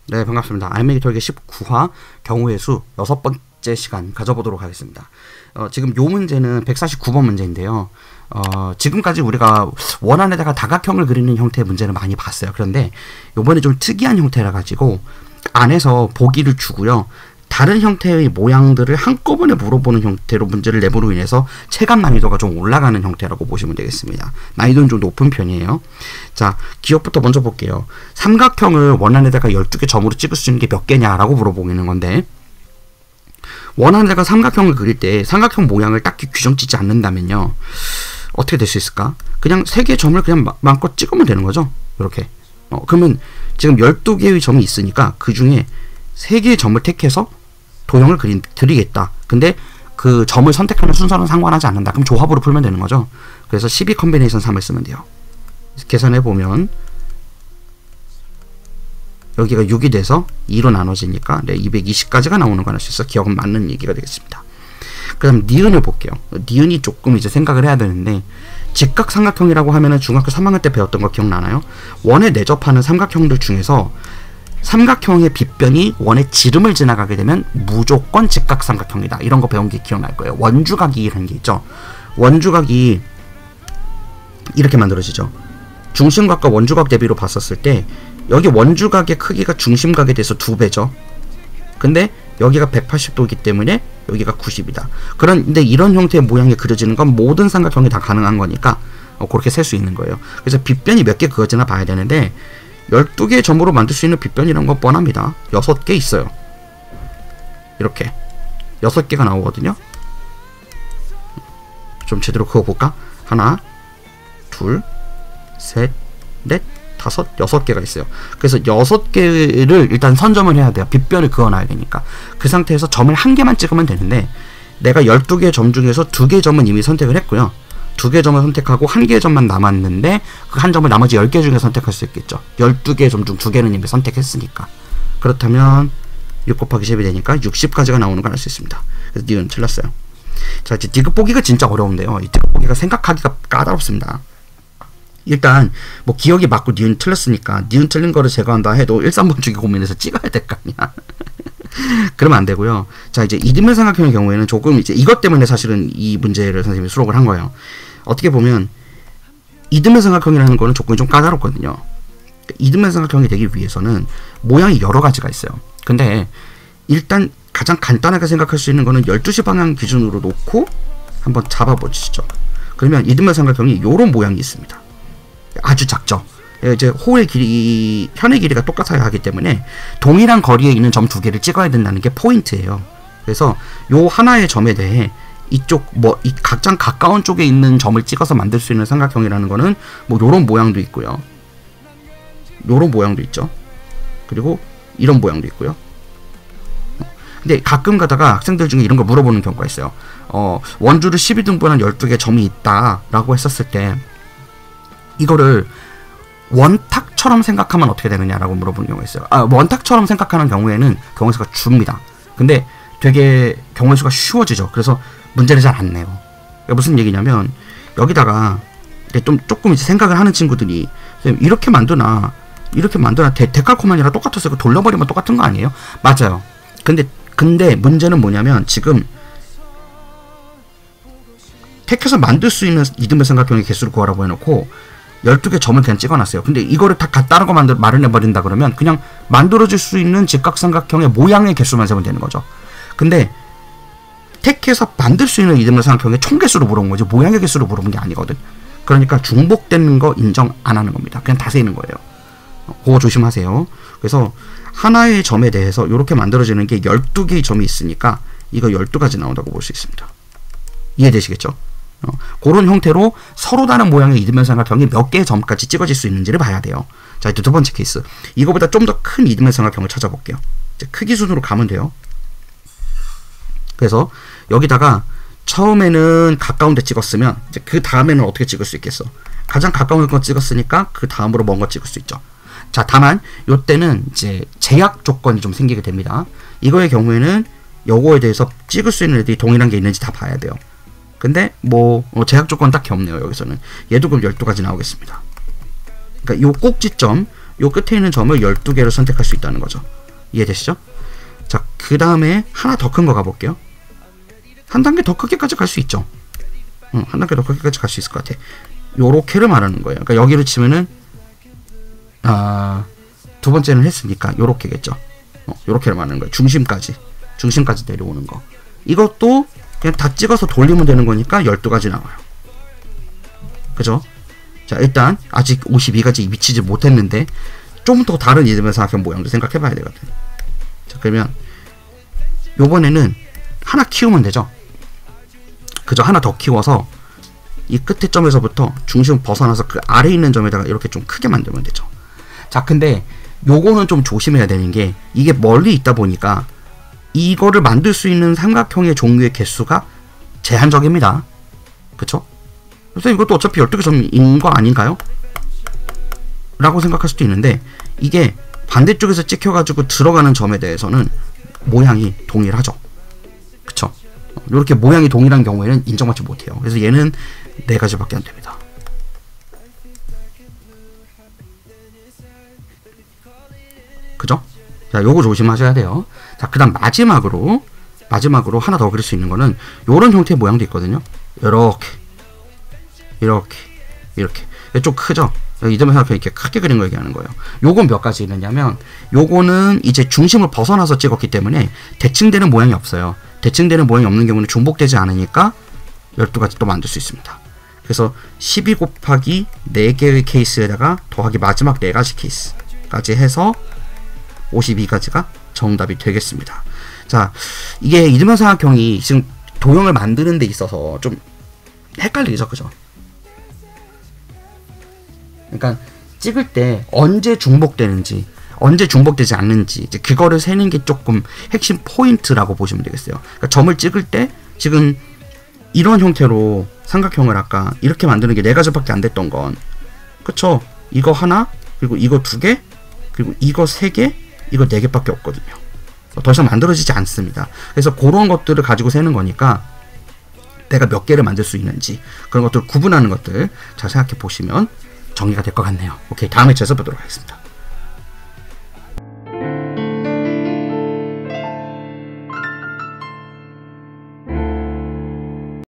네, 반갑습니다. 알맹이 털기 19화 경우의 수 6번째 시간 가져보도록 하겠습니다. 지금 요 문제는 149번 문제인데요. 지금까지 우리가 원 안에다가 다각형을 그리는 형태의 문제를 많이 봤어요. 그런데 요번에 좀 특이한 형태라 가지고 안에서 보기를 주고요. 다른 형태의 모양들을 한꺼번에 물어보는 형태로 문제를 내므로 인해서 체감 난이도가 좀 올라가는 형태라고 보시면 되겠습니다. 난이도는 좀 높은 편이에요. 자, 기억부터 먼저 볼게요. 삼각형을 원 안에다가 12개 점으로 찍을 수 있는 게 몇 개냐라고 물어보는 건데, 원 안에다가 삼각형을 그릴 때 삼각형 모양을 딱히 규정 짓지 않는다면요, 어떻게 될 수 있을까? 그냥 3개의 점을 그냥 마음껏 찍으면 되는 거죠. 이렇게. 그러면 지금 12개의 점이 있으니까 그 중에 3개의 점을 택해서 도형을 드리겠다. 근데 그 점을 선택하는 순서는 상관하지 않는다. 그럼 조합으로 풀면 되는 거죠. 그래서 12 컨비네이션 3을 쓰면 돼요. 계산해 보면 여기가 6이 돼서 2로 나눠지니까 220까지가 나오는 거 알 수 있어. 기억은 맞는 얘기가 되겠습니다. 그 다음 니은을 볼게요. 니은이 조금 이제 생각을 해야 되는데, 직각삼각형이라고 하면은 중학교 3학년 때 배웠던 거 기억나나요? 원에 내접하는 삼각형들 중에서 삼각형의 빗변이 원의 지름을 지나가게 되면 무조건 직각삼각형이다. 이런 거 배운 게 기억날 거예요. 원주각이라는 게 있죠. 원주각이 이렇게 만들어지죠. 중심각과 원주각 대비로 봤었을 때 여기 원주각의 크기가 중심각에 대해서 2배죠. 근데 여기가 180도이기 때문에 여기가 90이다. 그런데 이런 형태의 모양이 그려지는 건 모든 삼각형이 다 가능한 거니까 그렇게 셀 수 있는 거예요. 그래서 빗변이 몇 개 그어지나 봐야 되는데, 12개의 점으로 만들 수 있는 빗변이란 건 뻔합니다. 6개 있어요. 이렇게 6개가 나오거든요. 좀 제대로 그어볼까? 하나, 둘, 셋, 넷, 다섯, 6개가 있어요. 그래서 6개를 일단 선점을 해야 돼요. 빗변을 그어놔야 되니까. 그 상태에서 점을 1개만 찍으면 되는데, 내가 12개의 점 중에서 2개의 점은 이미 선택을 했고요. 2개의 점을 선택하고 1개의 점만 남았는데, 그 한 점을 나머지 10개 중에 선택할 수 있겠죠. 12개의 점 중 2개는 이미 선택했으니까. 그렇다면 6 곱하기 10이 되니까 60까지가 나오는 걸 알 수 있습니다. 그래서 니은 틀렸어요. 자, 이제 디귿 보기가 진짜 어려운데요. 이 디귿 보기가 생각하기가 까다롭습니다. 일단 뭐 기억이 맞고 니은 틀렸으니까 니은 틀린 거를 제거한다 해도 1, 3번 주기 고민해서 찍어야 될 거 아니야. 그러면 안 되고요. 자, 이제 이등변 삼각형의 경우에는 조금 이제 이것 때문에 사실은 이 문제를 선생님이 수록을 한 거예요. 어떻게 보면 이등변 삼각형이라는 거는 조건이 좀 까다롭거든요. 이등변 삼각형이 되기 위해서는 모양이 여러 가지가 있어요. 근데 일단 가장 간단하게 생각할 수 있는 거는 12시 방향 기준으로 놓고 한번 잡아보시죠. 그러면 이등변 삼각형이 이런 모양이 있습니다. 아주 작죠. 이제 호의 길이, 현의 길이가 똑같아야 하기 때문에 동일한 거리에 있는 점 2개를 찍어야 된다는 게 포인트예요. 그래서 요 하나의 점에 대해 이쪽 이 가장 가까운 쪽에 있는 점을 찍어서 만들 수 있는 삼각형이라는 거는 뭐 요런 모양도 있고요. 요런 모양도 있죠. 그리고 이런 모양도 있고요. 근데 가끔 가다가 학생들 중에 이런 걸 물어보는 경우가 있어요. 원주를 12등분한 12개 점이 있다 라고 했었을 때 이거를 원탁처럼 생각하면 어떻게 되느냐라고 물어보는 경우가 있어요. 원탁처럼 생각하는 경우에는 경우의 수가 줍니다. 근데 되게 경우의 수가 쉬워지죠. 그래서 문제를 잘 안 내요. 그러니까 무슨 얘기냐면, 여기다가 조금 이제 생각을 하는 친구들이 이렇게 만드나 데칼코마니랑 똑같았어요. 돌려버리면 똑같은 거 아니에요? 맞아요. 근데 문제는 뭐냐면, 지금 택해서 만들 수 있는 이등변 삼각형의 개수를 구하라고 해놓고 12개 점을 그냥 찍어놨어요. 근데 이거를 다 다른 거 마련해버린다 그러면 그냥 만들어질 수 있는 직각삼각형의 모양의 개수만 세면 되는 거죠. 근데 택해서 만들 수 있는 이등변 삼각형의 총 개수로 물어본 거지 모양의 개수로 물어본 게 아니거든. 그러니까 중복되는 거 인정 안 하는 겁니다. 그냥 다 세는 거예요. 그거 조심하세요. 그래서 하나의 점에 대해서 이렇게 만들어지는 게 12개의 점이 있으니까 이거 12가지 나온다고 볼 수 있습니다. 이해되시겠죠? 그런 형태로 서로 다른 모양의 이등변 삼각형이 몇 개의 점까지 찍어질 수 있는지를 봐야 돼요. 자, 이제 두 번째 케이스. 이거보다 좀 더 큰 이등변 삼각형을 찾아볼게요. 이제 크기 순으로 가면 돼요. 그래서 여기다가 처음에는 가까운 데 찍었으면 이제 그 다음에는 어떻게 찍을 수 있겠어? 가장 가까운 거 찍었으니까 그 다음으로 먼 거 찍을 수 있죠. 자, 다만 요때는 이제 제약 조건이 좀 생기게 됩니다. 이거의 경우에는 요거에 대해서 찍을 수 있는 애들이 동일한 게 있는지 다 봐야 돼요. 근데 뭐 제약 조건 딱히 없네요. 여기서는 얘도 그럼 12가지 나오겠습니다. 그러니까 요 꼭지점, 요 끝에 있는 점을 12개를 선택할 수 있다는 거죠. 이해되시죠? 자, 그 다음에 하나 더 큰 거 가볼게요. 한 단계 더 크게까지 갈 수 있죠. 한 단계 더 크게까지 갈 수 있을 것 같아. 요렇게를 말하는 거예요. 그러니까 여기로 치면은 두 번째는 했으니까 요렇게겠죠. 요렇게를 말하는 거예요. 중심까지 내려오는 거. 이것도 그냥 다 찍어서 돌리면 되는 거니까 12가지 나와요. 그죠? 자, 일단 아직 52가지 미치지 못했는데 좀 더 다른 이름의 사각형 모양도 생각해 봐야 되거든. 자, 그러면 요번에는 하나 키우면 되죠. 그죠? 하나 더 키워서 이 끝에 점에서부터 중심 벗어나서 그 아래에 있는 점에다가 이렇게 좀 크게 만들면 되죠. 자, 근데 요거는 좀 조심해야 되는 게 이게 멀리 있다 보니까 이거를 만들 수 있는 삼각형의 종류의 개수가 제한적입니다. 그쵸? 그래서 이것도 어차피 12개 점인 거 아닌가요? 라고 생각할 수도 있는데 이게 반대쪽에서 찍혀가지고 들어가는 점에 대해서는 모양이 동일하죠. 그쵸? 이렇게 모양이 동일한 경우에는 인정받지 못해요. 그래서 얘는 4가지밖에 안 됩니다. 그죠? 자, 요거 조심하셔야 돼요. 자, 그 다음 마지막으로 하나 더 그릴 수 있는 거는 요런 형태의 모양도 있거든요. 이렇게 좀 크죠? 이 점에서 이렇게 크게 그린 거 얘기하는 거예요. 요건 몇 가지 있느냐면 요거는 이제 중심을 벗어나서 찍었기 때문에 대칭되는 모양이 없어요. 대칭되는 모양이 없는 경우는 중복되지 않으니까 12가지 또 만들 수 있습니다. 그래서 12 곱하기 4개의 케이스에다가 더하기 마지막 4가지 케이스까지 해서 52가지가 정답이 되겠습니다. 자, 이게 이등변 삼각형이 지금 도형을 만드는 데 있어서 좀 헷갈리죠, 그죠? 그러니까 찍을 때 언제 중복되는지, 언제 중복되지 않는지 이제 그거를 세는 게 조금 핵심 포인트라고 보시면 되겠어요. 그러니까 점을 찍을 때 지금 이런 형태로 삼각형을 아까 이렇게 만드는 게 4가지밖에 안 됐던 건, 그쵸? 이거 하나, 그리고 이거 2개, 그리고 이거 3개, 이거 4개밖에 없거든요. 더 이상 만들어지지 않습니다. 그래서 그런 것들을 가지고 세는 거니까 내가 몇 개를 만들 수 있는지 그런 것들을 구분하는 것들 잘 생각해 보시면 정리가 될 것 같네요. 오케이, 다음에 재서 보도록 하겠습니다.